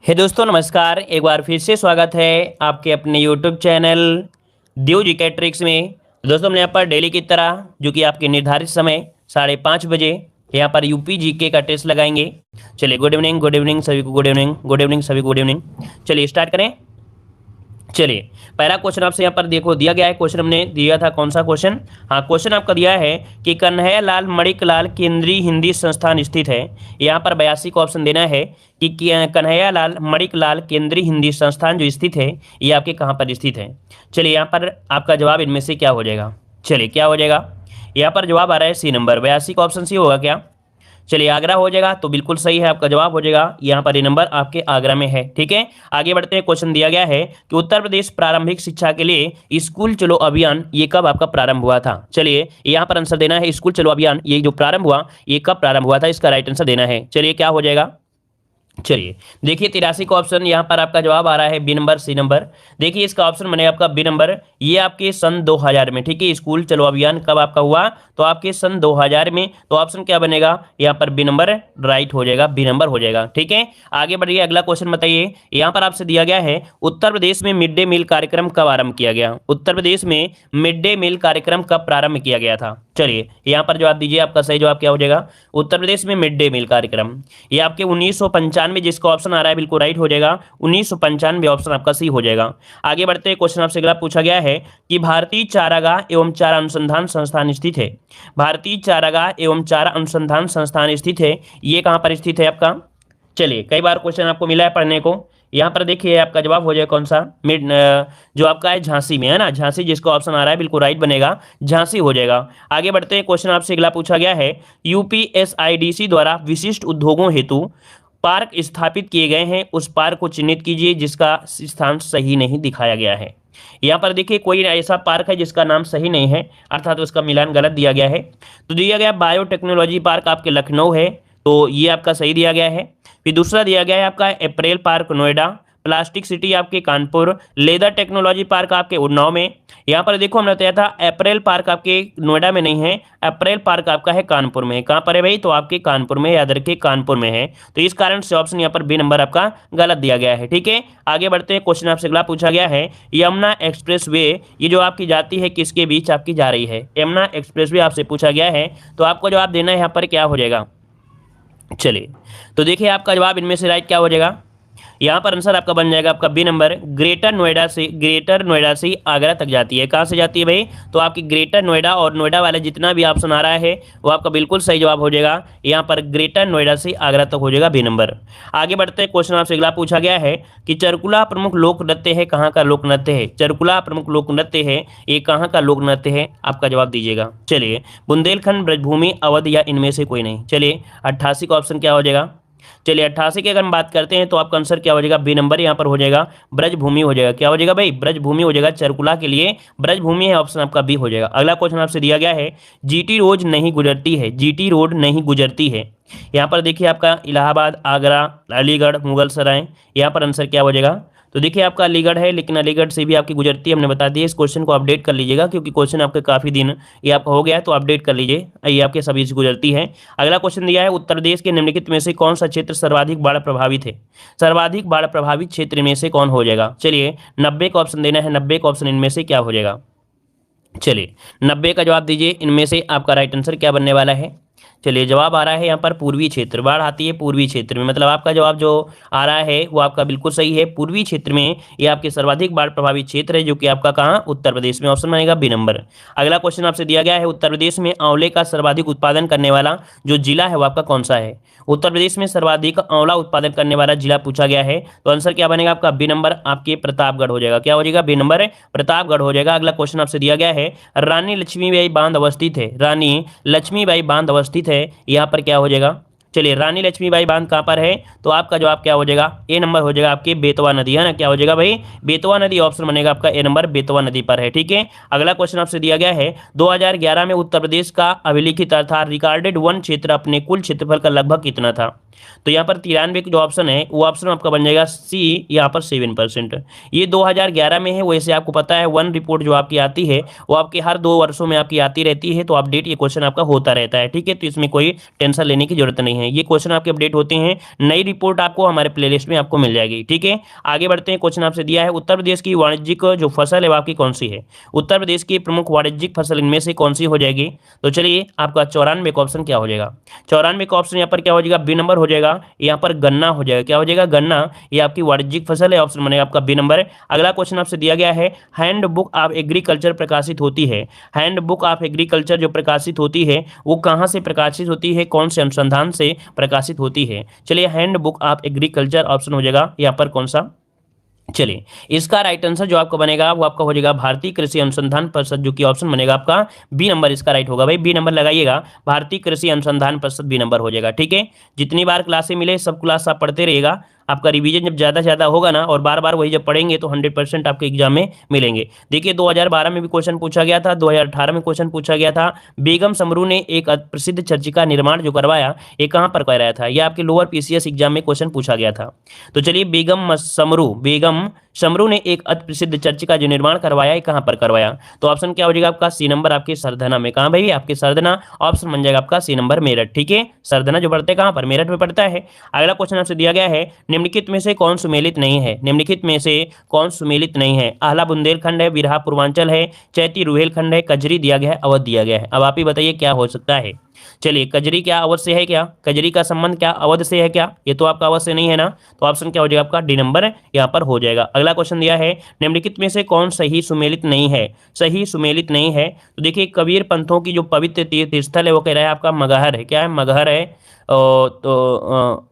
हे दोस्तों नमस्कार। एक बार फिर से स्वागत है आपके अपने यूट्यूब चैनल देव जीके ट्रिक्स में। तो दोस्तों हमने यहाँ पर डेली की तरह जो कि आपके निर्धारित समय 5:30 बजे यहाँ पर यूपी जीके का टेस्ट लगाएंगे। चलिए गुड इवनिंग सभी को, गुड इवनिंग सभी को, गुड इवनिंग। चलिए स्टार्ट करें। चलिए पहला क्वेश्चन आपसे यहाँ पर देखो दिया गया है। क्वेश्चन हमने दिया था, कौन सा क्वेश्चन? हाँ, क्वेश्चन आपका दिया है कि कन्हैयालाल मणिकलाल केंद्रीय हिंदी संस्थान स्थित है। यहाँ पर 82 को ऑप्शन देना है कि कन्हैयालाल मणिकलाल केंद्रीय हिंदी संस्थान जो स्थित है ये आपके कहाँ पर स्थित है। चलिए यहाँ पर आपका जवाब इनमें से क्या हो जाएगा? चलिए क्या हो जाएगा? यहाँ पर जवाब आ रहा है सी नंबर, 82 का ऑप्शन सी होगा क्या? चलिए आगरा हो जाएगा, तो बिल्कुल सही है, आपका जवाब हो जाएगा। यहाँ पर ये नंबर आपके आगरा में है। ठीक है, आगे बढ़ते हैं। क्वेश्चन दिया गया है कि उत्तर प्रदेश प्रारंभिक शिक्षा के लिए स्कूल चलो अभियान ये कब आपका प्रारंभ हुआ था। चलिए यहाँ पर आंसर देना है, स्कूल चलो अभियान ये जो प्रारंभ हुआ ये कब प्रारंभ हुआ था, इसका राइट आंसर देना है। चलिए क्या हो जाएगा? चलिए देखिए 83 का ऑप्शन यहाँ पर आपका जवाब आ रहा है बी नंबर, सी नंबर। देखिए इसका ऑप्शन बनेगा आपका बी नंबर। ये आपके सन 2000 में, ठीक है, स्कूल चलो अभियान कब आपका हुआ? तो आपके सन 2000 में। तो ऑप्शन क्या बनेगा यहाँ पर? बी नंबर राइट हो जाएगा, बी नंबर हो जाएगा। ठीक है, आगे बढ़िए, अगला क्वेश्चन बताइए। यहाँ पर आपसे दिया गया है उत्तर प्रदेश में मिड डे मील कार्यक्रम कब आरंभ किया गया? उत्तर प्रदेश में मिड डे मील कार्यक्रम कब प्रारंभ किया गया था? चलिए यहाँ पर जवाब दीजिए, आपका सही जवाब क्या हो जाएगा? उत्तर प्रदेश में मिड डे मील कार्यक्रम ये आपके 1995, जिसका ऑप्शन आ रहा है बिल्कुल राइट हो जाएगा। 1995 ऑप्शन आपका सी हो जाएगा। आगे बढ़ते हैं। क्वेश्चन आपसे अगला पूछा गया है कि भारतीय चारागाह एवं चारा अनुसंधान संस्थान स्थित है। भारतीय चारागाह एवं चारा अनुसंधान संस्थान स्थित है, ये कहाँ पर स्थित है आपका? चलिए कई बार क्वेश्चन आपको मिला है पढ़ने को। यहाँ पर देखिए आपका जवाब हो जाए कौन सा? मिड जो आपका है झांसी में, है ना, झांसी, जिसका ऑप्शन आ रहा है बिल्कुल राइट बनेगा, झांसी हो जाएगा। आगे बढ़ते हैं। क्वेश्चन आपसे अगला पूछा गया है यूपीएसआईडीसी द्वारा विशिष्ट उद्योगों हेतु पार्क स्थापित किए गए हैं, उस पार्क को चिन्हित कीजिए जिसका स्थान सही नहीं दिखाया गया है। यहाँ पर देखिए कोई ऐसा पार्क है जिसका नाम सही नहीं है, अर्थात उसका मिलान गलत दिया गया है। तो दिया गया बायोटेक्नोलॉजी पार्क आपके लखनऊ है, तो ये आपका सही दिया गया है। फिर दूसरा दिया गया है आपका अप्रैल पार्क नोएडा, प्लास्टिक सिटी आपके कानपुर, लेदर टेक्नोलॉजी पार्क आपके उन्नाव में। यहाँ पर देखो हमने बताया था अप्रैल पार्क आपके नोएडा में नहीं है, अप्रैल पार्क आपका है कानपुर में। कहाँ पर है भाई? तो आपके कानपुर में, याद रखिए कानपुर में है। तो इस कारण से ऑप्शन यहाँ पर बी नंबर आपका गलत दिया गया है। ठीक है, आगे बढ़ते हैं। क्वेश्चन आपसे अगला पूछा गया है यमुना एक्सप्रेस वे ये जो आपकी जाती है किसके बीच आपकी जा रही है? यमुना एक्सप्रेस वे आपसे पूछा गया है, तो आपको जवाब देना है यहाँ पर क्या हो जाएगा? चलिए तो देखिए आपका जवाब इनमें से राइट क्या हो जाएगा? यहाँ पर आंसर आपका बन जाएगा आपका बी नंबर। ग्रेटर नोएडा से आगरा तक जाती है। कहाँ से जाती है भाई? तो आपकी ग्रेटर नोएडा, और नोएडा वाले जितना भी ऑप्शन आ रहा है वो आपका बिल्कुल सही जवाब हो जाएगा। यहाँ पर ग्रेटर नोएडा से आगरा तक हो जाएगा बी नंबर। आगे बढ़ते हैं। क्वेश्चन आपसे अगला पूछा गया है कि चरकुला प्रमुख लोक नृत्य है, कहाँ का लोक नृत्य है? चरकुला प्रमुख लोक नृत्य है, ये कहाँ का लोक नृत्य है? आपका जवाब दीजिएगा। चलिए बुंदेलखंड, ब्रजभूमि, अवध या इनमें से कोई नहीं। चलिए 88 का ऑप्शन क्या हो जाएगा? चलिए 88 की अगर हम बात करते हैं तो आपका आंसर क्या हो जाएगा? बी नंबर यहाँ पर हो जाएगा, ब्रजभूमि हो जाएगा। क्या हो जाएगा भाई? ब्रजभूमि हो जाएगा। चरकुला के लिए ब्रजभूमि है, ऑप्शन आपका बी हो जाएगा। अगला क्वेश्चन आपसे दिया गया है जीटी रोड नहीं गुजरती है, जीटी रोड नहीं गुजरती है। यहाँ पर देखिए आपका इलाहाबाद, आगरा, अलीगढ़, मुगल सराय, यहाँ पर आंसर क्या हो जाएगा? तो देखिए आपका अलीगढ़ है, लेकिन अलीगढ़ से भी आपकी गुजरती है, हमने बता दिया। इस क्वेश्चन को अपडेट कर लीजिएगा क्योंकि क्वेश्चन आपके काफ़ी दिन ये आपका हो गया है, तो अपडेट कर लीजिए, ये आपके सभी से गुजरती है। अगला क्वेश्चन दिया है उत्तर प्रदेश के निम्नलिखित में से कौन सा क्षेत्र सर्वाधिक बाढ़ प्रभावित है? सर्वाधिक बाढ़ प्रभावित क्षेत्र में से कौन हो जाएगा? चलिए 90 का ऑप्शन देना है, 90 का ऑप्शन इनमें से क्या हो जाएगा? चलिए 90 का जवाब दीजिए, इनमें से आपका राइट आंसर क्या बनने वाला है? चलिए जवाब आ रहा है यहाँ पर पूर्वी क्षेत्र, बाढ़ आती है पूर्वी क्षेत्र में, मतलब आपका जवाब जो आ रहा है वो आपका बिल्कुल सही है। पूर्वी क्षेत्र में ये आपके सर्वाधिक बाढ़ प्रभावित क्षेत्र है, जो कि आपका कहाँ? उत्तर प्रदेश में। ऑप्शन बनेगा बी नंबर। अगला क्वेश्चन आपसे दिया गया है उत्तर प्रदेश में आंवले का सर्वाधिक उत्पादन करने वाला जो जिला है वो आपका कौन सा है? उत्तर प्रदेश में सर्वाधिक आंवला उत्पादन करने वाला जिला पूछा गया है, तो आंसर क्या बनेगा आपका? बी नंबर, आपके प्रतापगढ़ हो जाएगा। क्या हो जाएगा? बी नंबर, प्रतापगढ़ हो जाएगा। अगला क्वेश्चन आपसे दिया गया है रानी लक्ष्मीबाई बांध अवस्थित है, रानी लक्ष्मीबाई बांध अवस्थित है, यहाँ पर क्या हो जाएगा? चलिए रानी लक्ष्मीबाई बांध कहाँ पर है? तो आपका जवाब क्या हो जाएगा? ए नंबर हो जाएगा, आपकी बेतवा नदी, है ना। क्या हो जाएगा भाई? बेतवा नदी, ऑप्शन बनेगा आपका ए नंबर, बेतवा नदी पर है। ठीक है, अगला क्वेश्चन आपसे दिया गया है 2011 में उत्तर प्रदेश का अभिलिखित अर्थात रिकॉर्डेड वन क्षेत्र अपने कुल क्षेत्रफल का लगभग कितना था? तो यहाँ पर 93 जो ऑप्शन है वो ऑप्शन आपका बन जाएगा सी, यहाँ पर 7%। ये 2011 में है, वैसे आपको पता है वन रिपोर्ट जो आपकी आती है वो आपके हर 2 वर्षों में आपकी आती रहती है, तो अपडेट ये क्वेश्चन आपका होता रहता है, ठीक है। तो इसमें कोई टेंशन लेने की जरूरत नहीं है, ये क्वेश्चन आपके अपडेट होते हैं। नई रिपोर्ट आपको हमारे प्लेलिस्ट में आपको मिल जाएगी, ठीक है। आगे बढ़ते हैं, क्वेश्चन आपसे दिया है उत्तर प्रदेश की वाणिज्यिक जो फसल है वो आपकी कौन सी है। उत्तर प्रदेश की प्रमुख वाणिज्यिक फसल इनमें से कौन सी हो जाएगी। तो चलिए आपका 94 का ऑप्शन क्या हो जाएगा। 94 का ऑप्शन यहाँ पर क्या हो जाएगा, बी नंबर हो जाएगा। यहाँ पर गन्ना हो जाएगा, क्या हो जाएगा, गन्ना। ये आपकी वाणिज्यिक फसल है, ऑप्शन बनेगा आपका बी नंबर। अगला क्वेश्चन आपसे दिया गया है हैंड बुक ऑफ एग्रीकल्चर प्रकाशित होती है। हैंड बुक ऑफ एग्रीकल्चर जो प्रकाशित होती है वो कहाँ से प्रकाशित होती है, कौन से अनुसंधान से प्रकाशित होती है। चलिए hand book of agriculture option हो जाएगा यहाँ पर कौन सा। चलिए इसका राइट आंसर जो आपका बनेगा वो आपका हो जाएगा भारतीय कृषि अनुसंधान परिषद, जो कि ऑप्शन बनेगा आपका बी नंबर, इसका राइट होगा भाई, बी नंबर लगाइएगा, भारतीय कृषि अनुसंधान परिषद बी नंबर हो जाएगा, ठीक है। जितनी बार क्लासें मिले सब क्लास आप पढ़ते रहिएगा, आपका रिवीजन जब ज़्यादा होगा ना और बार बार वही जब पढ़ेंगे तो 100% आपके एग्जाम में मिलेंगे। देखिए 2012 में भी क्वेश्चन पूछा गया था, 2018 में क्वेश्चन पूछा गया था। बेगम समरू ने एक प्रसिद्ध चर्च का निर्माण जो करवाया ये कहाँ पर कराया था, यह आपके लोअर पीसीएस एग्जाम में क्वेश्चन पूछा गया था। तो चलिए बेगम समरू ने एक अति प्रसिद्ध चर्च का जो निर्माण करवाया है कहाँ पर करवाया। तो ऑप्शन क्या हो जाएगा आपका सी नंबर, आपके सरधना में। कहाँ भाई, आपके सरधना, ऑप्शन बन जाएगा आपका सी नंबर मेरठ, ठीक है। सरधना जो पढ़ते हैं कहाँ पर, मेरठ में पड़ता है। अगला क्वेश्चन आपसे दिया गया है निम्नलिखित में से कौन सुमेलित नहीं है। निम्नलिखित में से कौन सुमेलित नहीं है। आला बुंदेलखंड है, बिरहा पूर्वांचल है, चैती रुहेलखंड है, कजरी दिया गया है, अवध दिया गया है। अब आप ही बताइए क्या हो सकता है। चलिए कजरी क्या अवध से है क्या, कजरी का संबंध क्या अवध से है क्या, ये तो आपका अवध से नहीं है ना, तो ऑप्शन क्या हो जाएगा आपका डी नंबर यहाँ पर हो जाएगा। अगला क्वेश्चन दिया है निम्नलिखित में से कौन सही सुमेलित नहीं है। सही सुमेलित नहीं है तो देखिए कबीर पंथों की जो पवित्र तीर्थ स्थल है वो कह रहा है आपका मगहर है, क्या है, मगहर है।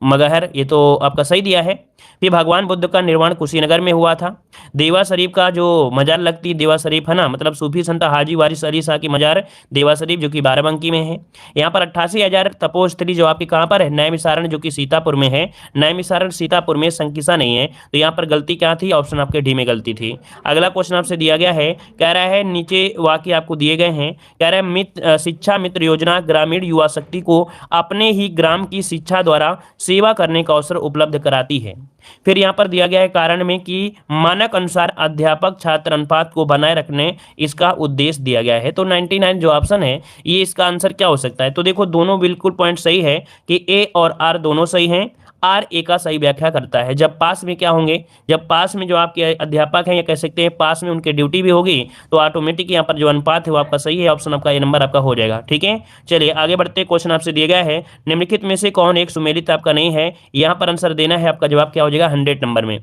मगहर ये तो आपका सही दिया है। फिर भगवान बुद्ध का निर्माण कुशीनगर में हुआ था। देवा शरीफ का जो मजार लगती है, देवा शरीफ है ना, मतलब सूफी संत हाजी वारिस अली शाह की मजार देवा शरीफ जो कि बाराबंकी में है। यहाँ पर 88,000 तपोस्थली जो आपकी कहाँ पर है, नैमिषारण जो कि सीतापुर में है। नैमिषारण सीतापुर में, संकिसा नहीं है, तो यहाँ पर गलती क्या थी, ऑप्शन आपके डी में गलती थी। अगला क्वेश्चन आपसे दिया गया है, कह रहा है नीचे वाक्य आपको दिए गए हैं, कह रहा है शिक्षा मित्र योजना ग्रामीण युवा शक्ति को अपने ही ग्राम की शिक्षा द्वारा सेवा करने का अवसर उपलब्ध कराती है। फिर यहाँ पर दिया गया है कारण में कि मानक अनुसार अध्यापक छात्र अनुपात को बनाए रखने इसका उद्देश्य दिया गया है। तो 99 जो ऑप्शन है ये इसका आंसर क्या हो सकता है। तो देखो दोनों बिल्कुल पॉइंट सही है कि ए और आर दोनों सही हैं। आर ए का सही व्याख्या करता है। जब पास में क्या होंगे, जब पास में जो आपके अध्यापक हैं या कह सकते हैं पास में उनकी ड्यूटी भी होगी तो ऑटोमेटिक यहाँ पर जो अनुपात है वो आपका सही है, ऑप्शन आपका ये नंबर आपका हो जाएगा, ठीक है। चलिए आगे बढ़ते, क्वेश्चन आपसे दिया गया है निम्नलिखित में से कौन एक सुमेलित आपका नहीं है। यहाँ पर आंसर देना है, आपका जवाब क्या हो जाएगा 100 नंबर में।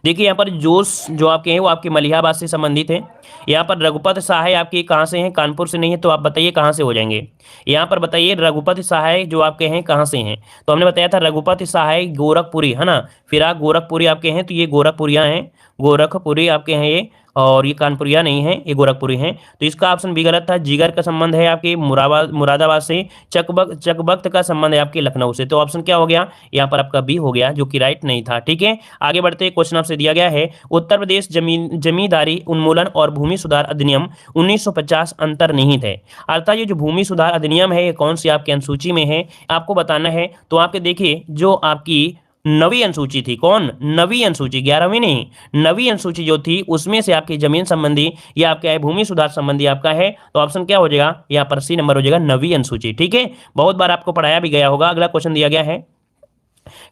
देखिए यहाँ पर जोश जो आपके हैं वो आपके मलिहाबाद से संबंधित है। यहाँ पर रघुपति सहाय आपके कहाँ से हैं, कानपुर से नहीं है, तो आप बताइए कहाँ से हो जाएंगे। यहाँ पर बताइए रघुपति सहाय जो आपके हैं कहाँ से हैं, तो हमने बताया था रघुपति सहाय गोरखपुरी है ना, फिर आप गोरखपुरी आपके हैं, तो ये गोरखपुरिया हैं, गोरखपुरी आपके हैं ये, और ये कानपुरिया नहीं है, ये गोरखपुरी हैं। तो इसका ऑप्शन भी गलत था। जिगर का संबंध है आपके मुरादाबाद से। चकबख्त का संबंध है आपके लखनऊ से। तो ऑप्शन क्या हो गया यहाँ पर आपका बी हो गया, जो कि राइट नहीं था, ठीक है। आगे बढ़ते, क्वेश्चन आपसे दिया गया है उत्तर प्रदेश जमींदारी उन्मूलन और भूमि सुधार अधिनियम 1950 अंतर्निहित है। अर्थात ये जो भूमि सुधार अधिनियम है ये कौन सी आपकी अनुसूची में है आपको बताना है। तो आपके देखिए जो आपकी नवी अनुसूची थी, कौन, नवी अनुसूची, 11वीं नहीं, नवी अनुसूची जो थी उसमें से आपकी जमीन संबंधी या आपका है भूमि सुधार संबंधी आपका है, तो ऑप्शन क्या हो जाएगा यहाँ पर सी नंबर हो जाएगा, नवी अनुसूची, ठीक है। बहुत बार आपको पढ़ाया भी गया होगा। अगला क्वेश्चन दिया गया है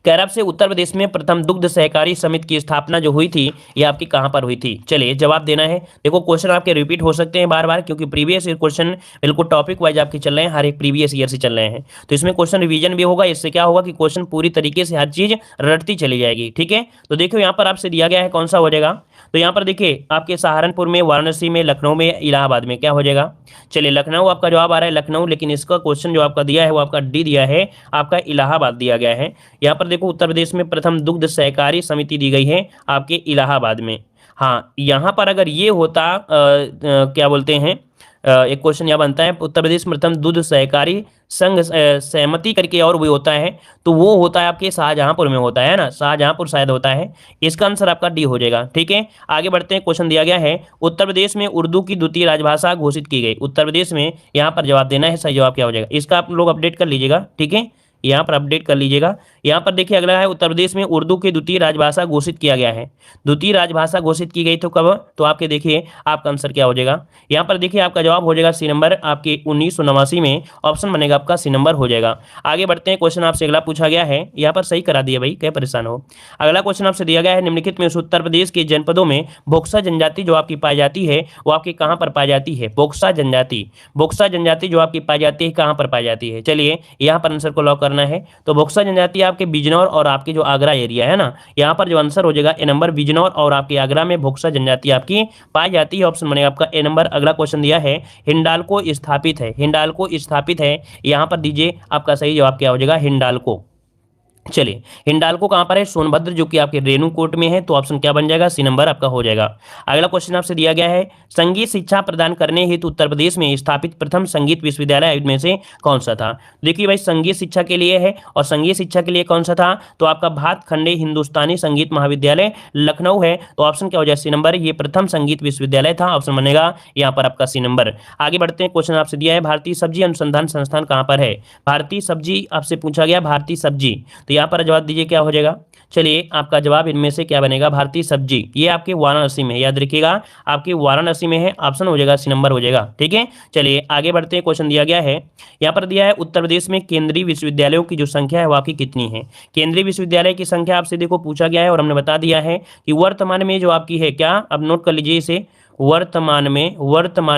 कैरब से उत्तर प्रदेश में प्रथम दुग्ध सहकारी समिति की स्थापना जो हुई थी ये आपकी कहां पर हुई थी। चलिए जवाब देना है। देखो क्वेश्चन आपके रिपीट हो सकते हैं बार बार, क्योंकि प्रीवियस ईयर क्वेश्चन बिल्कुल टॉपिक वाइज आपके चल रहे हैं, हर एक प्रीवियस ईयर से चल रहे हैं, तो इसमें क्वेश्चन रिवीजन भी होगा। इससे क्या होगा कि क्वेश्चन पूरी तरीके से हर चीज रटती चली जाएगी, ठीक है। तो देखो यहाँ पर आपसे दिया गया है कौन सा हो जाएगा, तो यहाँ पर देखिए आपके सहारनपुर में, वाराणसी में, लखनऊ में, इलाहाबाद में, क्या हो जाएगा। चलिए लखनऊ आपका जवाब आ रहा है, लखनऊ, लेकिन इसका क्वेश्चन जो आपका दिया है वो आपका डी दिया है, आपका इलाहाबाद दिया गया है। यहाँ पर देखो उत्तर प्रदेश में प्रथम दुग्ध सहकारी समिति दी गई है आपके इलाहाबाद में। हाँ यहाँ पर अगर ये होता क्या बोलते हैं एक क्वेश्चन यह बनता है उत्तर प्रदेश प्रथम दूध सहकारी संघ सहमति करके और भी होता है, तो वो होता है आपके शाहजहांपुर में होता है ना, शाहजहांपुर शायद होता है। इसका आंसर आपका डी हो जाएगा, ठीक है। आगे बढ़ते हैं, क्वेश्चन दिया गया है उत्तर प्रदेश में उर्दू की द्वितीय राजभाषा घोषित की गई। उत्तर प्रदेश में यहाँ पर जवाब देना है, सही जवाब क्या हो जाएगा, इसका आप लोग अपडेट कर लीजिएगा, ठीक है। यहाँ पर अपडेट कर लीजिएगा। यहाँ पर देखिए अगला है, उत्तर प्रदेश में उर्दू की द्वितीय राजभाषा घोषित किया गया है। द्वितीय राजभाषा घोषित की गई तो कब, तो आपके देखिए आपका आंसर क्या हो जाएगा। यहाँ पर देखिए आपका जवाब हो जाएगा सी नंबर, आपके 1989 में ऑप्शन बनेगा आपका सी नंबर हो जाएगा। आगे बढ़ते हैं, क्वेश्चन आपसे अगला पूछा गया है, यहाँ पर सही करा दिया भाई, क्या परेशान हो। अगला क्वेश्चन आपसे दिया गया है, निम्नलिखित में से उत्तर प्रदेश के जनपदों में बोक्सा जनजाति जो आपकी पाई जाती है वो आपकी कहाँ पर पाई जाती है। बोक्सा जनजाति, बोक्सा जनजाति जो आपकी पाई जाती है कहाँ पर पाई जाती है। चलिए यहाँ पर आंसर को लॉक करना है। तो बोक्सा जनजाति आपके बिजनौर और आपके जो आगरा एरिया है ना, यहाँ पर जो आंसर हो जाएगा ए नंबर, बिजनौर और आपके आगरा में बोक्सा जनजाति आपकी पाई जाती है। ऑप्शन बनेगा आपका ए नंबर। अगला क्वेश्चन दिया है, हिंडाल्को स्थापित है, हिंडाल्को स्थापित है, यहाँ पर दीजिए आपका सही जवाब क्या हो जाएगा, हिंडाल्को। चलिए हिंडाल्को कहां पर है, सोनभद्र जो कि आपके रेणुकूट में है, तो ऑप्शन क्या बन जाएगा, सी नंबर आपका हो जाएगा। अगला क्वेश्चन आपसे दिया गया है, संगीत शिक्षा प्रदान करने हेतु उत्तर प्रदेश में स्थापित प्रथम संगीत विश्वविद्यालय में से कौन सा था। देखिए भाई संगीत शिक्षा के लिए है, और संगीत शिक्षा के लिए कौन सा था, तो आपका भातखंडे हिंदुस्तानी संगीत महाविद्यालय लखनऊ है, तो ऑप्शन क्या हो जाएगा, सी नंबर। ये प्रथम संगीत विश्वविद्यालय था, ऑप्शन बनेगा यहाँ पर आपका सी नंबर। आगे बढ़ते हैं, क्वेश्चन आपसे दिया है, भारतीय सब्जी अनुसंधान संस्थान कहाँ पर है। भारतीय सब्जी आपसे पूछा गया, भारतीय सब्जी, तो यहाँ पर जवाब दीजिए क्या हो जाएगा। चलिए आपका जवाब इनमें से क्या बनेगा, भारतीय सब्जी, ये आपके वाराणसी में, याद रखिएगा आपके वाराणसी में है, ऑप्शन हो जाएगा सी नंबर हो जाएगा। ठीक है, चलिए आगे बढ़ते हैं, क्वेश्चन दिया गया है, यहाँ पर दिया है, उत्तर प्रदेश में केंद्रीय विश्वविद्यालयों की जो संख्या है वो आपकी कितनी है। केंद्रीय विश्वविद्यालय की संख्या आपसे देखो पूछा गया है, और हमने बता दिया है कि वर्तमान में जो आपकी है, क्या अब नोट कर लीजिए इसे, वर्तमान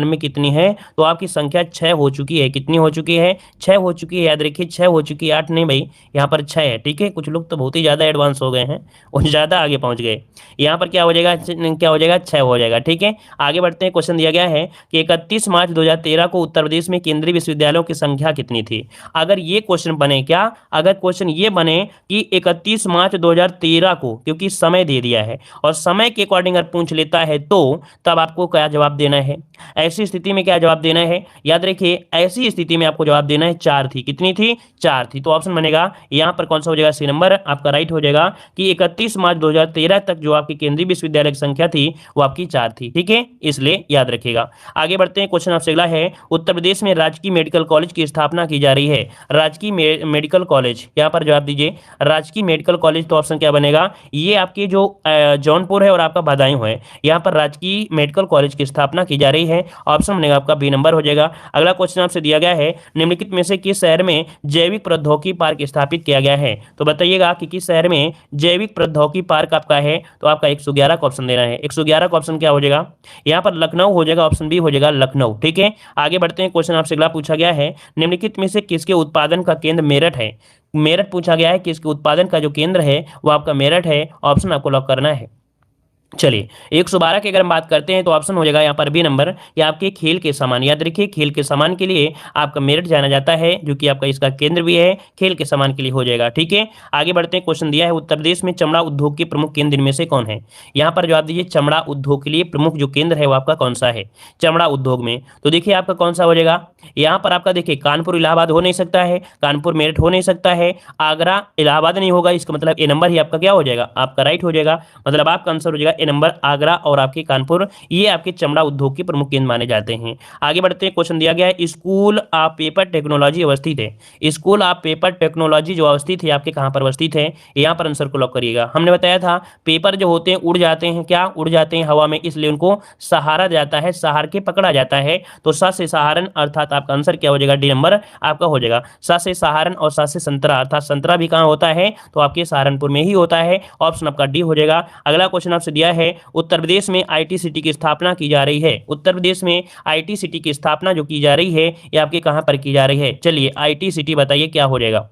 में कितनी है, तो आपकी संख्या 6 हो चुकी है। कितनी हो चुकी है, 6 हो चुकी है, याद रखिए 6 हो चुकी है, 8 नहीं भाई, यहाँ पर 6 है। ठीक है, कुछ लोग तो बहुत ही ज़्यादा एडवांस हो गए हैं और ज़्यादा आगे पहुँच गए। यहाँ पर क्या हो जाएगा, क्या हो जाएगा, 6 हो जाएगा। ठीक है, आगे बढ़ते हैं, क्वेश्चन दिया गया है कि 31 मार्च 2013 को उत्तर प्रदेश में केंद्रीय विश्वविद्यालयों की संख्या कितनी थी। अगर ये क्वेश्चन बने, क्या अगर क्वेश्चन ये बने कि 31 मार्च 2013 को, क्योंकि समय दे दिया है और समय के अकॉर्डिंग अगर पूछ लेता है तो तब आपको क्या जवाब देना है। ऐसी स्थिति में क्या जवाब देना है, याद रखिए ऐसी स्थिति में आपको जवाब देना है 4 थी। कितनी थी, 4 थी, तो ऑप्शन बनेगा यहाँ पर कौन सा हो जाएगा, सी नंबर आपका राइट हो जाएगा कि 31 मार्च 2013 तक जो आपकी केंद्रीय विश्वविद्यालय की संख्या थी वो आपकी 4 थी। ठीक है, इसलिए याद रखिएगा। आगे बढ़ते हैं, क्वेश्चन आपसे अगला है, उत्तर प्रदेश में राजकीय मेडिकल कॉलेज की स्थापना की जा रही है। राजकीय मेडिकल कॉलेज, यहाँ पर जवाब दीजिए राजकीय मेडिकल कॉलेज, तो ऑप्शन क्या बनेगा, ये आपके जो जौनपुर है और आपका बदायूं है, यहाँ पर राजकीय मेडिकल कॉलेज की स्थापना की जा रही है, ऑप्शन बनेगा आपका बी नंबर हो जाएगा। अगला क्वेश्चन आपसे दिया गया है, निम्नलिखित में से किस शहर में जैविक प्रौद्योगिकी पार्क स्थापित किया गया है। तो बताइएगा कि किस शहर में जैविक प्रौद्योगिकी पार्क आपका है, तो आपका 111 का ऑप्शन देना है। 111 का ऑप्शन क्या हो जाएगा, यहाँ पर लखनऊ हो जाएगा, ऑप्शन बी हो जाएगा लखनऊ। ठीक है, आगे बढ़ते हैं, क्वेश्चन आपसे अगला पूछा गया है, निम्नलिखित में से किसके उत्पादन का केंद्र मेरठ है। मेरठ पूछा गया है, किसके उत्पादन का जो केंद्र है वो आपका मेरठ है, ऑप्शन आपको लॉक करना है। चलिए 112 की अगर हम बात करते हैं तो ऑप्शन हो जाएगा यहाँ पर बी नंबर, या आपके खेल के सामान, याद रखिए खेल के सामान के लिए आपका मेरठ जाना जाता है, जो कि आपका इसका केंद्र भी है, खेल के सामान के लिए हो जाएगा। ठीक है, आगे बढ़ते हैं, क्वेश्चन दिया है, उत्तर प्रदेश में चमड़ा उद्योग के प्रमुख केंद्र इनमें से कौन है। यहाँ पर जवाब दीजिए चमड़ा उद्योग के लिए प्रमुख जो केंद्र है वो आपका कौन सा है चमड़ा उद्योग में, तो देखिए आपका कौन सा हो जाएगा। यहाँ पर आपका देखिए कानपुर इलाहाबाद हो नहीं सकता है, कानपुर मेरठ हो नहीं सकता है, आगरा इलाहाबाद नहीं होगा, इसका मतलब ए नंबर ही आपका क्या हो जाएगा, आपका राइट हो जाएगा। मतलब आपका आंसर हो जाएगा ए नंबर, आगरा और आपके कानपुर, ये आपके चमड़ा उद्योग के प्रमुख केंद्र माने जाते हैं। आगे बढ़ते हैं, क्वेश्चन दिया गया है, स्कूल ऑफ पेपर टेक्नोलॉजी अवस्थित है। स्कूल ऑफ पेपर टेक्नोलॉजी जो अवस्थित है आपके कहां पर अवस्थित है, यहाँ पर आंसर को लॉक करिएगा। हमने बताया था पेपर जो होते हैं उड़ जाते हैं, क्या उड़ जाते हैं हवा में, इसलिए उनको सहारा जाता है, सहार के पकड़ा जाता है, तो सा से सहारन, अर्थात आपका आंसर क्या हो जाएगा, डी नंबर आपका हो जाएगा। सा से सहारन और सा से संतरा, अर्थात संतरा भी कहाँ होता है, तो आपके सहारनपुर में ही होता है, ऑप्शन आपका डी हो जाएगा। अगला क्वेश्चन आपसे दिया है, उत्तर प्रदेश में आईटी सिटी की स्थापना की जा रही है। उत्तर प्रदेश में आईटी सिटी की स्थापना जो की जा रही है ये आपके कहां पर की जा रही है। चलिए आईटी सिटी बताइए क्या हो जाएगा।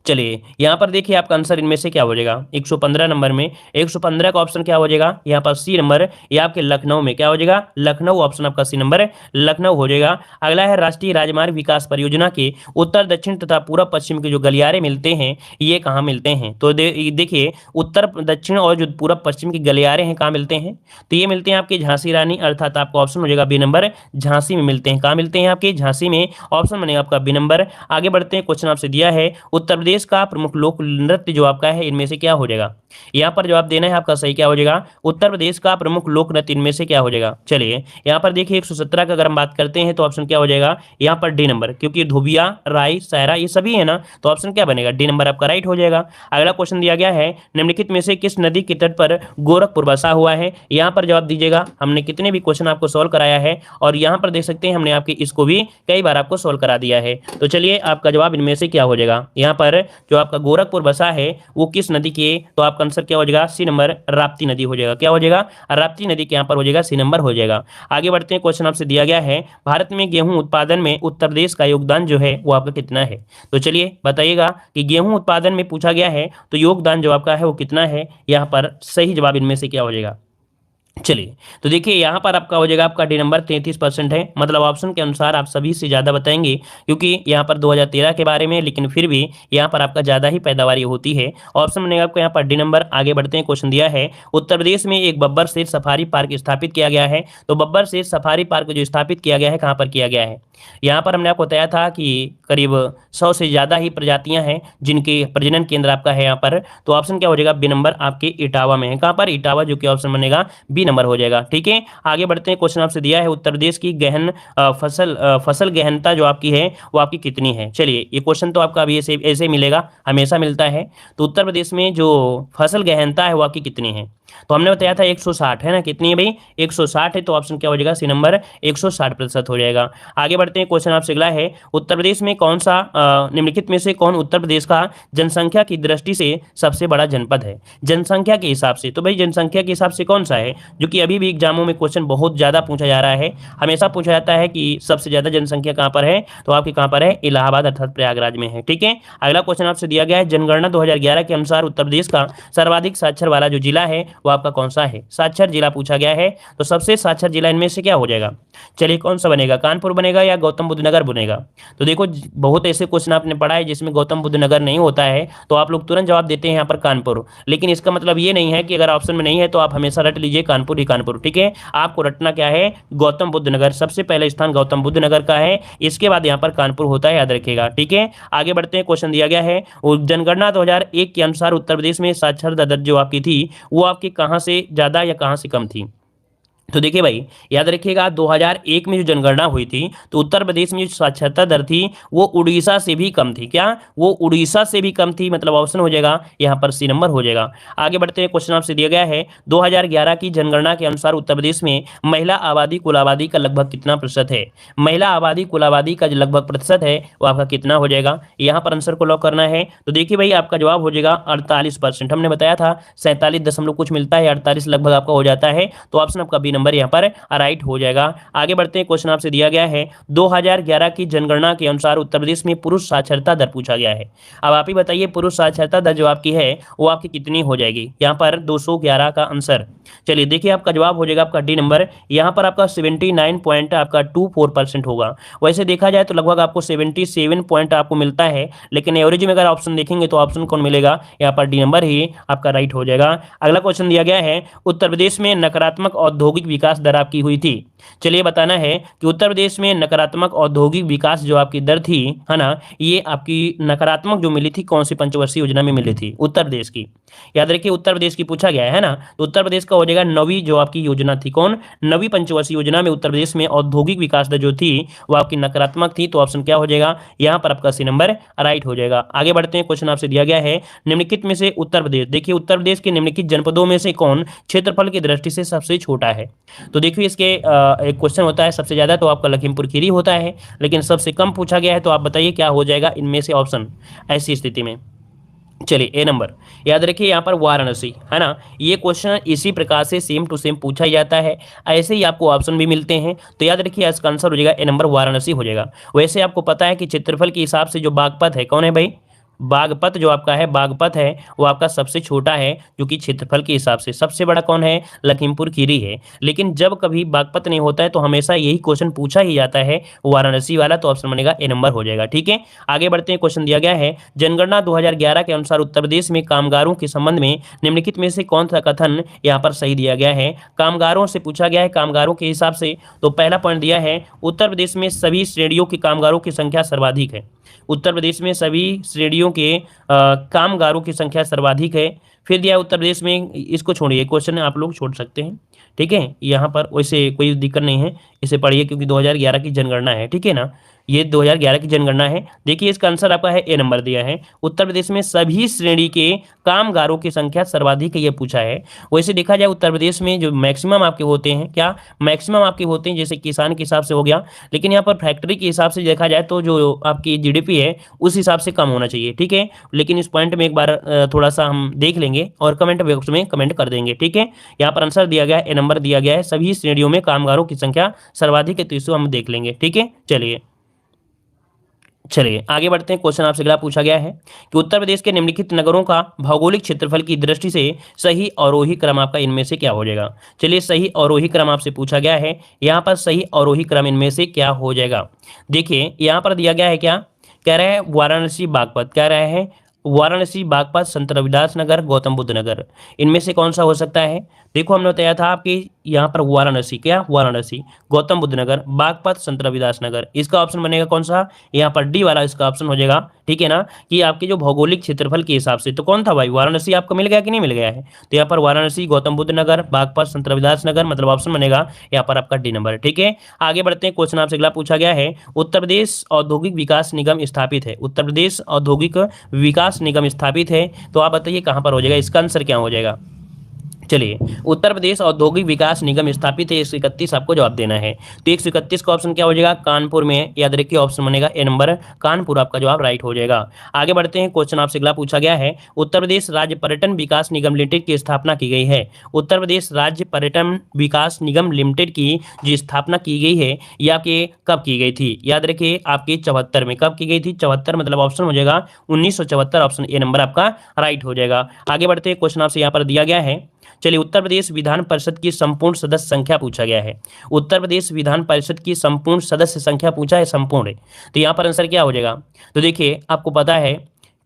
चलिए यहाँ पर देखिए आपका आंसर इनमें से क्या हो जाएगा, 115 नंबर में 115 का ऑप्शन क्या हो जाएगा, यहाँ पर सी नंबर, ये आपके लखनऊ में क्या हो जाएगा, लखनऊ, ऑप्शन आपका सी नंबर लखनऊ हो जाएगा। अगला है, राष्ट्रीय राजमार्ग विकास परियोजना के उत्तर दक्षिण तथा पूर्व पश्चिम के जो गलियारे मिलते हैं ये कहाँ मिलते हैं। तो देखिए उत्तर दक्षिण और जो पूर्व पश्चिम के गलियारे हैं कहाँ मिलते हैं, तो ये मिलते हैं आपके झांसी रानी, अर्थात आपका ऑप्शन हो जाएगा बी नंबर, झांसी में मिलते हैं। कहाँ मिलते हैं आपके, झांसी में, ऑप्शन बनेगा आपका बी नंबर। आगे बढ़ते हैं, क्वेश्चन आपसे दिया है, उत्तर प्रदेश प्रदेश का प्रमुख लोक नृत्य जो आपका है इनमें से क्या हो जाएगा? यहाँ पर जवाब देना है आपका सही क्या हो जाएगा? उत्तर प्रदेश का प्रमुख लोक नृत्य इनमें से क्या हो जाएगा? चलिए यहाँ पर देखिए 117 का अगर हम बात करते हैं तो ऑप्शन क्या हो जाएगा? यहाँ पर डी नंबर, क्योंकि धोबिया, राई, सायरा ये सभी है ना, तो ऑप्शन क्या बनेगा? डी नंबर आपका राइट हो जाएगा। अगला क्वेश्चन दिया गया है, निम्नलिखित में से किस नदी के तट पर गोरखपुर बसा हुआ है? यहाँ पर जवाब दीजिएगा। हमने कितने भी क्वेश्चन आपको सोल्व कराया है और यहाँ पर देख सकते हैं हमने आपके इसको भी कई बार आपको सोल्व करा दिया है। तो चलिए आपका जवाब इनमें से क्या हो जाएगा? यहाँ पर जो आपका गोरखपुर बसा है वो किस नदी के, तो आपका आंसर क्या हो जाएगा? सी नंबर राप्ती नदी हो जाएगा। क्या हो जाएगा? राप्ती नदी के यहाँ पर हो जाएगा, सी नंबर हो जाएगा। आगे बढ़ते हैं, क्वेश्चन आपसे दिया गया है, भारत में गेहूं उत्पादन में उत्तर प्रदेश का योगदान जो है वो आपका कितना है? तो चलिए बताइएगा कि गेहूं उत्पादन में पूछा गया है तो योगदान जो आपका है वो कितना है? यहाँ पर सही जवाब इनमें से क्या हो जाएगा? चलिए तो देखिए यहाँ पर आपका हो जाएगा, आपका डी नंबर 33% है, मतलब ऑप्शन के अनुसार आप सभी से ज़्यादा बताएंगे, क्योंकि यहाँ पर 2013 के बारे में, लेकिन फिर भी यहाँ पर आपका ज़्यादा ही पैदावार होती है। ऑप्शन बनेगा आपको यहाँ पर डी नंबर। आगे बढ़ते हैं, क्वेश्चन दिया है, उत्तर प्रदेश में एक बब्बर शेर सफारी पार्क स्थापित किया गया है। तो बब्बर शेर सफारी पार्क जो स्थापित किया गया है कहाँ पर किया गया है? यहाँ पर हमने आपको बताया था कि करीब 100 से ज़्यादा ही प्रजातियां हैं जिनके प्रजनन केंद्र आपका है यहाँ पर। तो ऑप्शन क्या हो जाएगा? बी नंबर आपके इटावा में है। कहाँ पर? इटावा, जो कि ऑप्शन बनेगा बी नंबर हो जाएगा। ठीक है, आगे बढ़ते हैं, क्वेश्चन आपसे दिया है, उत्तर प्रदेश की गहन फसल गहनता जो आपकी है वो आपकी कितनी है? चलिए ये क्वेश्चन तो आपका अभी ऐसे ऐसे मिलेगा, हमेशा मिलता है। तो उत्तर प्रदेश में जो फसल गहनता है वो आपकी कितनी है? तो हमने बताया था 160 है ना, कितनी है भाई? 160 है, तो ऑप्शन क्या हो जाएगा? सी नंबर 160% हो जाएगा। आगे बढ़ते हैं, क्वेश्चन आपसे अगला है, उत्तर प्रदेश में कौन सा निम्नलिखित में से कौन उत्तर प्रदेश का जनसंख्या की दृष्टि से सबसे बड़ा जनपद है? जनसंख्या के हिसाब से, तो भाई जनसंख्या के हिसाब से कौन सा है? जो कि अभी भी एग्जामों में क्वेश्चन बहुत ज्यादा पूछा जा रहा है, हमेशा पूछा जाता है कि सबसे ज्यादा जनसंख्या कहाँ पर है, तो आपके कहाँ पर है? इलाहाबाद अर्थात प्रयागराज में है। ठीक है, अगला क्वेश्चन आपसे दिया गया है, जनगणना 2011 के अनुसार उत्तर प्रदेश का सर्वाधिक साक्षर वाला जो जिला है वो आपका कौन सा है? साक्षर जिला पूछा गया है, तो सबसे साक्षर जिला इनमें से क्या हो जाएगा? चलिए कौन सा बनेगा? कानपुर बनेगा या गौतम बुद्ध नगर बनेगा? तो देखो बहुत ऐसे क्वेश्चन आपने पढ़ा है जिसमें गौतम बुद्ध नगर नहीं होता है, तो आप लोग तुरंत जवाब देते हैं यहाँ पर कानपुर, लेकिन इसका मतलब ये नहीं है कि अगर ऑप्शन में नहीं है तो आप हमेशा रट लीजिए कानपुर ही कानपुर। ठीक है, आपको रटना क्या है? गौतम बुद्ध नगर, सबसे पहले स्थान गौतम बुद्ध नगर का है, इसके बाद यहाँ पर कानपुर होता है, याद रखिएगा। ठीक है, आगे बढ़ते हैं, क्वेश्चन दिया गया है, जनगणना 2001 के अनुसार उत्तर प्रदेश में साक्षरता दर जो आपकी थी वो आपकी कहाँ से ज्यादा या कहाँ से कम थी? तो देखिए भाई याद रखिएगा 2001 में जो जनगणना हुई थी तो उत्तर प्रदेश में जो साक्षरता दर थी वो उड़ीसा से भी कम थी। क्या? वो उड़ीसा से भी कम थी, मतलब ऑप्शन हो जाएगा यहाँ पर सी नंबर हो जाएगा। आगे बढ़ते हैं, क्वेश्चन आपसे दिया गया है, 2011 की जनगणना के अनुसार उत्तर प्रदेश में महिला आबादी कुल आबादी का लगभग कितना प्रतिशत है? महिला आबादी कुल आबादी का जो लगभग प्रतिशत है वो आपका कितना हो जाएगा? यहाँ पर आंसर को लॉक करना है। तो देखिए भाई आपका जवाब हो जाएगा 48%। हमने बताया था 47 दशमलव कुछ मिलता है, 48 लगभग आपका हो जाता है, तो ऑप्शन आपका बी नंबर यहाँ पर राइट हो जाएगा। आगे बढ़ते हैं, क्वेश्चन आपसे दिया गया है, 2011 की जनगणना के अनुसार उत्तर प्रदेश में पुरुष साक्षरता दर पूछा गया है। अब आप ही बताइए पुरुष साक्षरता दर जो आपकी है वो आपकी कितनी हो जाएगी? यहाँ पर 211 का आंसर। चलिए देखिए आपका जवाब हो जाएगा आपका डी नंबर, यहाँ पर आपका 79.24% होगा। वैसे देखा जाए तो लगभग आपको 77 पॉइंट आपको मिलता है, लेकिन एवरेज में अगर ऑप्शन देखेंगे तो ऑप्शन कौन मिलेगा? यहाँ पर डी नंबर ही आपका राइट हो जाएगा। अगला क्वेश्चन दिया गया है, उत्तर प्रदेश में नकारात्मक औद्योगिक विकास दर आपकी हुई थी। चलिए बताना है कि उत्तर प्रदेश में नकारात्मक औद्योगिक विकास जो आपकी दर थी है ना, ये आपकी नकारात्मक जो मिली थी कौन सी पंचवर्षीय योजना में मिली थी? उत्तर प्रदेश की, याद रखिए उत्तर प्रदेश की पूछा गया है ना, तो उत्तर प्रदेश का हो जाएगा नवी जो आपकी योजना थी, कौन? नवी पंचवर्षीय योजना में उत्तर प्रदेश में औद्योगिक विकास दर जो थी वो आपकी नकारात्मक थी, तो ऑप्शन क्या हो जाएगा? यहाँ पर आपका सी नंबर राइट हो जाएगा। आगे बढ़ते हैं, क्वेश्चन आपसे दिया गया है, निम्नलिखित में से उत्तर प्रदेश, देखिए उत्तर प्रदेश के निम्नलिखित जनपदों में से कौन क्षेत्रफल की दृष्टि से सबसे छोटा है? तो देखिए इसके एक क्वेश्चन होता है, सबसे ज्यादा तो आपका लखीमपुर खीरी होता है, लेकिन सबसे कम पूछा गया है, तो आप बताइए क्या हो जाएगा इनमें से ऑप्शन ऐसी स्थिति में? चलिए ए नंबर, याद रखिए यहाँ पर वाराणसी है ना, ये क्वेश्चन इसी प्रकार से सेम टू सेम पूछा जाता है, ऐसे ही आपको ऑप्शन भी मिलते हैं, तो याद रखिए इसका आंसर हो जाएगा ए नंबर वाराणसी हो जाएगा। वैसे आपको पता है कि क्षेत्रफल के हिसाब से जो बागपत है, कौन है भाई? बागपत जो आपका है, बागपत है वो आपका सबसे छोटा है, जो कि क्षेत्रफल के हिसाब से सबसे बड़ा कौन है? लखीमपुर खीरी है। लेकिन जब कभी बागपत नहीं होता है तो हमेशा यही क्वेश्चन पूछा ही जाता है वाराणसी वाला, तो ऑप्शन बनेगा ए नंबर हो जाएगा। ठीक है, आगे बढ़ते हैं, क्वेश्चन दिया गया है, जनगणना 2011 के अनुसार उत्तर प्रदेश में कामगारों के संबंध में निम्नलिखित में से कौन सा कथन यहाँ पर सही दिया गया है? कामगारों से पूछा गया है, कामगारों के हिसाब से, तो पहला पॉइंट दिया है, उत्तर प्रदेश में सभी श्रेणियों के कामगारों की संख्या सर्वाधिक है। उत्तर प्रदेश में सभी श्रेणियों श्रेणियों के कामगारों की संख्या सर्वाधिक है। फिर दिया उत्तर प्रदेश में, इसको छोड़िए, क्वेश्चन आप लोग छोड़ सकते हैं, ठीक है। यहाँ पर वैसे कोई दिक्कत नहीं है, इसे पढ़िए क्योंकि 2011 की जनगणना है, ठीक है ना। ये 2011 की जनगणना है। देखिए इसका आंसर आपका है ए नंबर दिया है। उत्तर प्रदेश में सभी श्रेणी के कामगारों की संख्या सर्वाधिक है, ये पूछा है। वैसे देखा जाए उत्तर प्रदेश में जो मैक्सिमम आपके होते हैं, क्या मैक्सिमम आपके होते हैं, जैसे किसान के हिसाब से हो गया, लेकिन यहाँ पर फैक्ट्री के हिसाब से देखा जाए तो जो आपकी जीडीपी है उस हिसाब से कम होना चाहिए, ठीक है। लेकिन इस पॉइंट में एक बार थोड़ा सा हम देख लेंगे और कमेंट बॉक्स में कमेंट कर देंगे, ठीक है। यहाँ पर आंसर दिया गया है, ए नंबर दिया गया है, सभी श्रेणियों में कामगारों की संख्या सर्वाधिक है, तो इसको हम देख लेंगे, ठीक है। चलिए आगे बढ़ते हैं। क्वेश्चन आपसे अगला पूछा गया है कि उत्तर प्रदेश के निम्नलिखित नगरों का भौगोलिक क्षेत्रफल की दृष्टि से सही अवरोही क्रम आपका इनमें से क्या हो जाएगा। चलिए सही अवरोही क्रम आपसे पूछा गया है, यहाँ पर सही अवरोही क्रम इनमें से क्या हो जाएगा। देखिए यहाँ पर दिया गया है, क्या कह रहे हैं, वाराणसी बागपत, कह रहे हैं वाराणसी बागपत संत रविदास नगर गौतम बुद्ध नगर, इनमें से कौन सा हो सकता है। देखो हमने बताया था आपकी यहाँ पर वाराणसी, क्या वाराणसी, गौतम बुद्ध नगर, बागपत, संत रविदास नगर, इसका ऑप्शन बनेगा कौन सा, यहाँ पर डी वाला इसका ऑप्शन हो जाएगा, ठीक है ना। कि आपके जो भौगोलिक क्षेत्रफल के हिसाब से, तो कौन था भाई, वाराणसी आपको मिल गया कि नहीं मिल गया है। तो यहाँ पर वाराणसी, गौतम बुद्ध नगर, बागपत, संत रविदास नगर, मतलब ऑप्शन बनेगा यहाँ पर आपका डी नंबर, ठीक है। आगे बढ़ते हैं। क्वेश्चन आपसे अगला पूछा गया है, उत्तर प्रदेश औद्योगिक विकास निगम स्थापित है, उत्तर प्रदेश औद्योगिक विकास निगम स्थापित है, तो आप बताइए कहाँ पर हो जाएगा, इसका आंसर क्या हो जाएगा। चलिए उत्तर प्रदेश औद्योगिक विकास निगम स्थापित है, 131 आपको जवाब देना है। तो 131 का ऑप्शन क्या हो जाएगा, कानपुर में, याद रखिए ऑप्शन बनेगा ए नंबर, कानपुर आपका जवाब राइट हो जाएगा। आगे बढ़ते हैं। क्वेश्चन आपसे अगला पूछा गया है, उत्तर प्रदेश राज्य पर्यटन विकास निगम लिमिटेड की स्थापना की गई है, उत्तर प्रदेश राज्य पर्यटन विकास निगम लिमिटेड की जो स्थापना की गई है, ये आपके कब की गई थी, याद रखिए आपकी 74 में, कब की गई थी, 74, मतलब ऑप्शन हो जाएगा 1974, ऑप्शन ए नंबर आपका राइट हो जाएगा। आगे बढ़ते हैं। क्वेश्चन आपसे यहाँ पर दिया गया है, चलिए उत्तर प्रदेश विधान परिषद की संपूर्ण सदस्य संख्या पूछा गया है, उत्तर प्रदेश विधान परिषद की संपूर्ण सदस्य संख्या पूछा है, संपूर्ण है, तो यहाँ पर आंसर क्या हो जाएगा। तो देखिए आपको पता है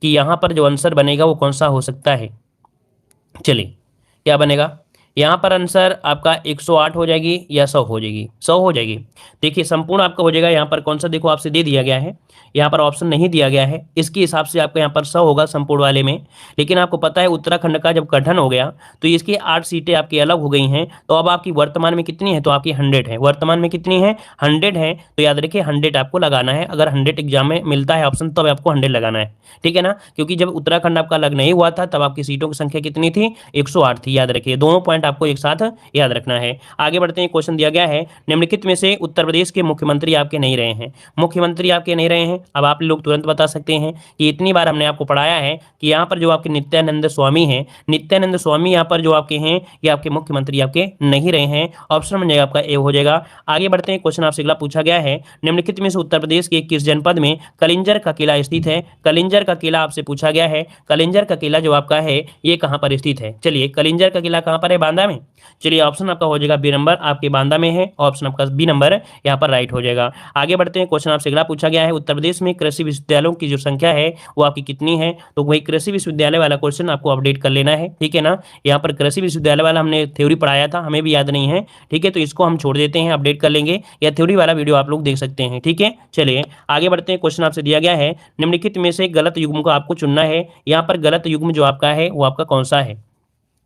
कि यहाँ पर जो आंसर बनेगा वो कौन सा हो सकता है। चलिए क्या बनेगा, यहाँ पर आंसर आपका 108 हो जाएगी या 100 हो जाएगी, 100 हो जाएगी। देखिए संपूर्ण आपका हो जाएगा, यहाँ पर कौन सा देखो आपसे दे दिया गया है, यहाँ पर ऑप्शन नहीं दिया गया है, इसके हिसाब से आपका यहाँ पर 100 होगा संपूर्ण वाले में। लेकिन आपको पता है उत्तराखंड का जब गठन हो गया तो इसकी 8 सीटें आपकी अलग हो गई हैं, तो अब आपकी वर्तमान में कितनी है, तो आपकी 100 है, वर्तमान में कितनी है, 100 है। तो याद रखिए 100 आपको लगाना है, अगर 100 एग्जाम में मिलता है ऑप्शन तब आपको 100 लगाना है, ठीक है ना। क्योंकि जब उत्तराखंड आपका अलग नहीं हुआ था तब आपकी सीटों की संख्या कितनी थी, 108 थी, याद रखिए, दोनों पॉइंट आपको एक साथ याद रखना है। आगे बढ़ते हैं। क्वेश्चन दिया गया है, निम्नलिखित में से उत्तर प्रदेश के मुख्यमंत्री आपके नहीं रहे हैं, मुख्यमंत्री आपके नहीं रहे हैं। अब आप लोग तुरंत बता सकते हैं कि इतनी बार हमने आपको पढ़ाया है कि यहाँ पर जो आपके नित्यानंद स्वामी हैं, नित्यानंद स्वामी यहाँ पर जो आपके हैं ये आपके मुख्यमंत्री आपके नहीं रहे हैं, ऑप्शन बन जाएगा आपका ए हो जाएगा। आगे बढ़ते हैं। क्वेश्चन आपसे अगला पूछा गया है, निम्नलिखित में से उत्तर प्रदेश के किस जनपद में कलिंजर का किला स्थित है, कलिंजर का किला आपसे पूछा गया है, कलिंजर का किला जो आपका है ये कहाँ पर स्थित है। चलिए कलिंजर का किला कहाँ पर है, बांदा में। चलिए ऑप्शन आपका हो जाएगा बी नंबर, आपके बांदा में है, ऑप्शन आपका बी नंबर यहाँ पर राइट हो जाएगा। आगे बढ़ते हैं। क्वेश्चन आपसे अगला पूछा गया है, उत्तर प्रदेश में कृषि विश्वविद्यालयों की जो संख्या है वो आपकी कितनी है, तो वही कृषि विश्वविद्यालय वाला क्वेश्चन आपको अपडेट कर लेना है, ठीक है ना। यहाँ पर कृषि विश्वविद्यालय वाला हमने थ्योरी पढ़ाया था, हमें भी याद नहीं है, ठीक है, तो इसको हम छोड़ देते हैं, अपडेट कर लेंगे, या थ्योरी वाला वीडियो आप लोग देख सकते हैं, ठीक है। चलिए आगे बढ़ते हैं। क्वेश्चन आपसे दिया गया है, निम्नलिखित में से गलत युग्म को आपको चुनना है, यहाँ पर गलत युग्म जो आपका है वो आपका कौन सा है।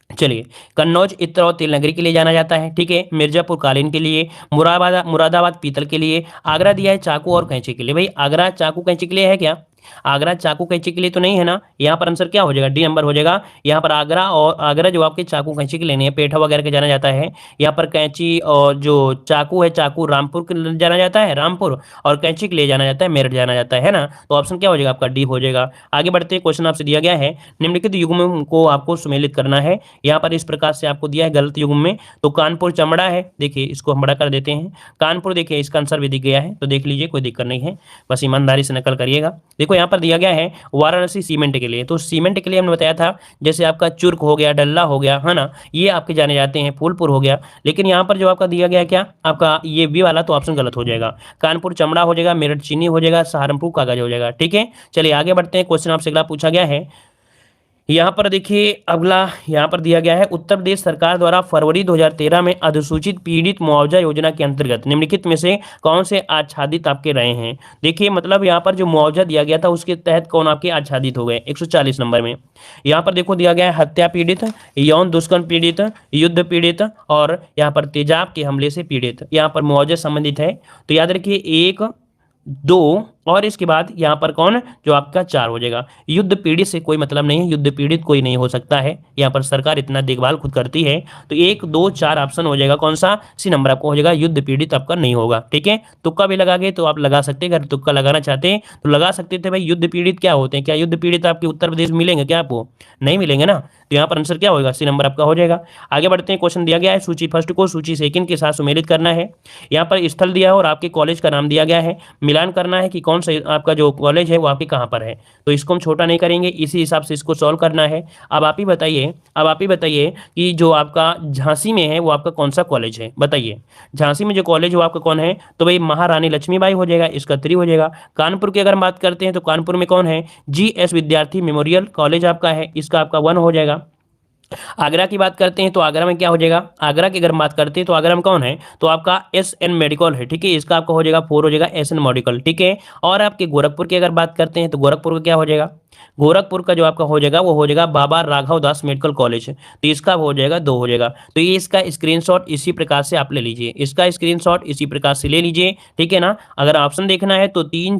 चलिए कन्नौज इत्र और तेल नगरी के लिए जाना जाता है, ठीक है, मिर्जापुर कालीन के लिए, मुरादाबाद पीतल के लिए, आगरा दिया है चाकू और कैंची के लिए। भाई आगरा चाकू कैंची के लिए है क्या, आगरा चाकू कैंची के लिए तो नहीं है ना, यहाँ पर आंसर क्या हो जाएगा, डी नंबर हो जाएगा। यहाँ पर आगरा, और आगरा जो आपके चाकू कैंची के लेने हैं, पेठा वगैरह के जाना जाता है, यहाँ पर कैंची और जो चाकू है चाकू रामपुर के लिए जाना जाता है, रामपुर, और कैंची के लिए जाना जाता है मेरठ जाना जाता है ना, तो ऑप्शन क्या हो जाएगा आपका डी हो जाएगा। आगे बढ़ते क्वेश्चन आपसे दिया गया है, निम्नलिखित युग्म को आपको सुमेलित करना है, यहाँ पर इस प्रकार से आपको दिया है गलत युग्म में, तो कानपुर चमड़ा है, देखिए इसको हम बड़ा कर देते हैं, कानपुर देखिए इसका आंसर भी दिख गया है, तो देख लीजिए कोई दिक्कत नहीं है, बस ईमानदारी से नकल करिएगा। देखो यहाँ पर दिया गया है वाराणसी सीमेंट के लिए, तो सीमेंट के लिए हमने बताया था जैसे आपका चुर्क हो गया, डल्ला हो गया, है ना, ये आपके जाने जाते हैं, फूलपुर हो गया, लेकिन यहाँ पर जो आपका दिया गया क्या आपका ये बी वाला, तो ऑप्शन गलत हो जाएगा, कानपुर चमड़ा हो जाएगा, मेरठ चीनी हो जाएगा, सहारनपुर कागज हो जाएगा, ठीक है। चलिए आगे बढ़ते हैं। क्वेश्चन आपसे अगला पूछा गया है, यहाँ पर देखिए अगला यहाँ पर दिया गया है, उत्तर प्रदेश सरकार द्वारा फरवरी 2013 में अधिसूचित पीड़ित मुआवजा योजना के अंतर्गत निम्नलिखित में से कौन से आच्छादित आपके रहे हैं। देखिए मतलब यहाँ पर जो मुआवजा दिया गया था उसके तहत कौन आपके आच्छादित हो गए 140 नंबर में। यहाँ पर देखो दिया गया है हत्या पीड़ित, यौन दुष्कर्म पीड़ित, युद्ध पीड़ित और यहाँ पर तेजाब के हमले से पीड़ित, यहाँ पर मुआवजा संबंधित है। तो याद रखिए 1, 2 और इसके बाद यहाँ पर कौन जो आपका 4 हो जाएगा। युद्ध पीड़ित से कोई मतलब नहीं है, युद्ध पीड़ित कोई नहीं हो सकता है, यहाँ पर सरकार इतना देखभाल खुद करती है। तो 1, 2, 4 ऑप्शन हो जाएगा, कौन सा सी नंबर आपको हो जाएगा, युद्ध पीड़ित आपका नहीं होगा। ठीक है, तुक्का भी लगा गए तो आप लगा सकते हैं, अगर तुक्का लगाना चाहते हैं तो लगा सकते थे भाई युद्ध पीड़ित क्या होते हैं, क्या युद्ध पीड़ित आपके उत्तर प्रदेश में मिलेंगे क्या, आपको नहीं मिलेंगे ना। तो यहाँ पर आंसर क्या होगा, सी नंबर आपका हो जाएगा। आगे बढ़ते हैं, क्वेश्चन दिया गया है सूची फर्स्ट को सूची सेकंड के साथ सुमेलित करना है। यहाँ पर स्थल दिया है और आपके कॉलेज का नाम दिया गया है, मिलान करना है कि कौन सा आपका जो कॉलेज है वो आपके कहाँ पर है। तो इसको हम छोटा नहीं करेंगे, इसी हिसाब से इसको सॉल्व करना है। अब आप ही बताइए कि जो आपका झांसी में है वो आपका कौन सा कॉलेज है, बताइए। झांसी में जो कॉलेज वो आपका कौन है, तो भाई महारानी लक्ष्मीबाई हो जाएगा, इसका 3 हो जाएगा। कानपुर की अगर हम बात करते हैं तो कानपुर में कौन है, GS विद्यार्थी मेमोरियल कॉलेज आपका है, इसका आपका 1 हो जाएगा। आगरा की बात करते हैं तो आगरा में क्या हो जाएगा, आगरा की अगर हम बात करते हैं तो आगरा में कौन है, तो आपका SN मेडिकल है। ठीक है, इसका आपका हो जाएगा 4 हो जाएगा, SN मेडिकल। ठीक है, और आपके गोरखपुर की अगर बात करते हैं तो गोरखपुर का क्या हो जाएगा, गोरखपुर का जो आपका हो जाएगा वो हो जाएगा बाबा राघव दास मेडिकल कॉलेज, तो इसका हो जाएगा 2 हो जाएगा। तो ये इसका स्क्रीनशॉट इसी प्रकार से आप ले लीजिए, इसका स्क्रीनशॉट इसी प्रकार से ले लीजिए। ठीक है ना, अगर ऑप्शन देखना है तो 3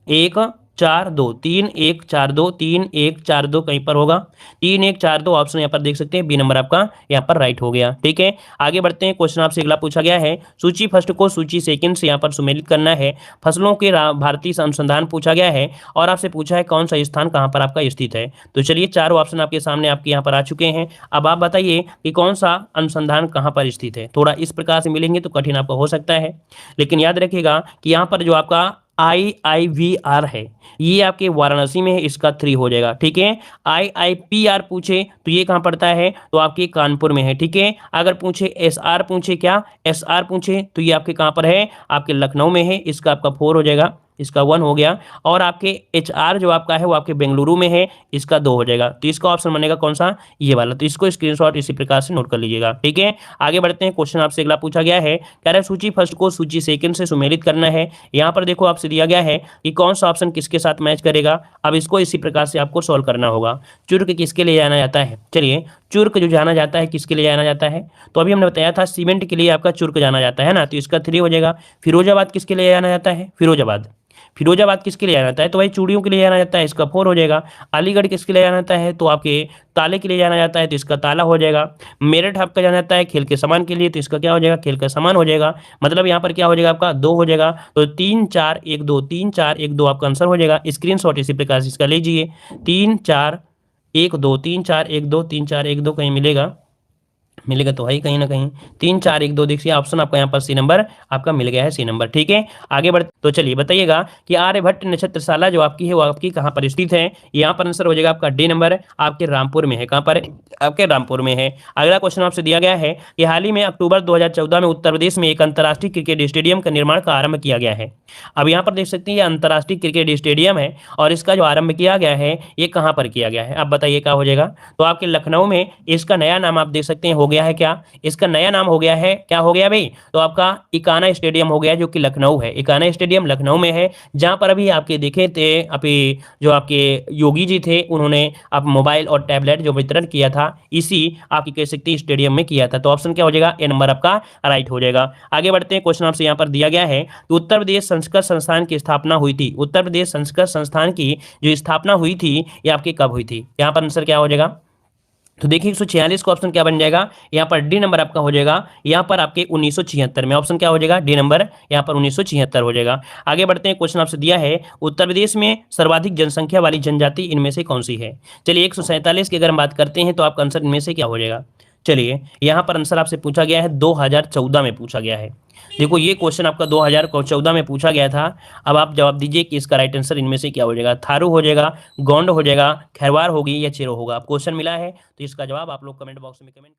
1 4 2 3 1 4 2 3 1 4 2 कहीं पर होगा, 3 1 4 2 ऑप्शन यहाँ पर देख सकते हैं, बी नंबर आपका यहाँ पर राइट हो गया। ठीक है, आगे बढ़ते हैं, क्वेश्चन आपसे अगला पूछा गया है, सूची फर्स्ट को सूची सेकंड से यहाँ पर सुमेलित करना है। फसलों के भारतीय अनुसंधान पूछा गया है और आपसे पूछा है कौन सा स्थान कहाँ पर आपका स्थित है। तो चलिए चारों ऑप्शन आपके सामने आपके यहाँ पर आ चुके हैं। अब आप बताइए कि कौन सा अनुसंधान कहाँ पर स्थित है। थोड़ा इस प्रकार से मिलेंगे तो कठिन आपका हो सकता है, लेकिन याद रखिएगा कि यहाँ पर जो आपका IIVR है ये आपके वाराणसी में है, इसका 3 हो जाएगा। ठीक है, IIPR पूछे तो ये कहाँ पड़ता है, तो आपके कानपुर में है। ठीक है, अगर पूछे SR पूछे, क्या SR पूछे तो ये आपके कहाँ पर है, आपके लखनऊ में है, इसका आपका 4 हो जाएगा, इसका 1 हो गया। और आपके HR जो आपका है वो आपके बेंगलुरु में है, इसका 2 हो जाएगा। तो इसका ऑप्शन बनेगा कौन सा, ये वाला। तो इसको स्क्रीनशॉट इसी प्रकार से नोट कर लीजिएगा। ठीक है, आगे बढ़ते हैं, क्वेश्चन आपसे अगला पूछा गया है, कह रहा है सूची फर्स्ट को सूची सेकंड से सुमेलित करना है। यहाँ पर देखो आपसे दिया गया है कि कौन सा ऑप्शन किसके साथ मैच करेगा। अब इसको इसी प्रकार से आपको सॉल्व करना होगा। चुर्क किसके लिए जाना जाता है, चलिए चुर्क जो जाना जाता है किसके लिए जाना जाता है, तो अभी हमने बताया था सीमेंट के लिए आपका चुर्क जाना जाता है ना, तो इसका 3 हो जाएगा। फिरोजाबाद किसके लिए जाना जाता है, फिरोजाबाद किसके लिए जाना जाता है, तो भाई चूड़ियों के लिए जाना जाता है, इसका 4 हो जाएगा। अलीगढ़ किसके लिए जाना जाता है, तो आपके ताले के लिए जाना जाता है, तो इसका ताला हो जाएगा। मेरठ आपका जाना जाता है खेल के सामान के लिए, तो इसका क्या हो जाएगा, खेल का सामान हो जाएगा। मतलब यहाँ पर क्या हो जाएगा आपका 2 हो जाएगा। तो 3 4 1 2 3 4 1 2 आपका आंसर हो जाएगा। स्क्रीनशॉट इसी प्रकार से इसका लीजिए, 3 4 1 2 3 4 1 2 3 4 1 2 कहीं मिलेगा तो है कहीं ना कहीं, 3 4 1 2 देखिए ऑप्शन आपका यहाँ पर सी नंबर आपका मिल गया है, सी नंबर। ठीक है, आगे बढ़ तो चलिए बताइएगा कि आर्यभट्ट नक्षत्रशाला जो आपकी है वो आपकी कहाँ पर स्थित है। यहाँ पर आंसर हो जाएगा आपका डी नंबर, आपके रामपुर में है। कहाँ पर, आपके रामपुर में है। अगला क्वेश्चन आपसे दिया गया है कि हाल ही में अक्टूबर 2014 में उत्तर प्रदेश में एक अंतर्राष्ट्रीय क्रिकेट स्टेडियम का निर्माण का आरंभ किया गया है। अब यहाँ पर देख सकते हैं ये अंतर्राष्ट्रीय क्रिकेट स्टेडियम है और इसका जो आरंभ किया गया है ये कहाँ पर किया गया है, आप बताइए क्या हो जाएगा। तो आपके लखनऊ में इसका नया नाम आप देख सकते हैं हो गया है, क्या इसका नया नाम हो गया है, क्या हो गया भाई, तो आपका इकाना स्टेडियम हो गया जो कि लखनऊ है। इकाना स्टेडियम लखनऊ में है, जहां पर अभी आपके देखे थे अभी जो आपके योगी जी थे उन्होंने आप मोबाइल और टैबलेट जो वितरण किया था इसी आपकी कह सकते हैं स्टेडियम में किया था। तो ऑप्शन क्या हो जाएगा, ए नंबर आपका राइट हो जाएगा। आगे बढ़ते हैं, क्वेश्चन आपसे यहाँ पर दिया गया है कि उत्तर प्रदेश संस्कृत संस्थान की स्थापना हुई थी। उत्तर प्रदेश संस्कृत संस्थान की जो स्थापना हुई थी ये आपकी कब हुई थी, यहाँ पर आंसर क्या हो जाएगा। तो देखिए 146 का ऑप्शन क्या बन जाएगा, यहाँ पर डी नंबर आपका हो जाएगा। यहाँ पर आपके 1976 में ऑप्शन क्या हो जाएगा, डी नंबर यहाँ पर 1976 हो जाएगा। आगे बढ़ते हैं, क्वेश्चन आपसे दिया है उत्तर प्रदेश में सर्वाधिक जनसंख्या वाली जनजाति इनमें से कौन सी है। चलिए 147 की अगर हम बात करते हैं तो आपका आंसर इनमें से क्या हो जाएगा। चलिए यहाँ पर आंसर आपसे पूछा गया है 2014 में पूछा गया है। देखो ये क्वेश्चन आपका 2014 में पूछा गया था। अब आप जवाब दीजिए कि इसका राइट आंसर इनमें से क्या हो जाएगा, थारू हो जाएगा, गोंड हो जाएगा, खैरवार होगी या चिरो होगा। आप क्वेश्चन मिला है तो इसका जवाब आप लोग कमेंट बॉक्स में कमेंट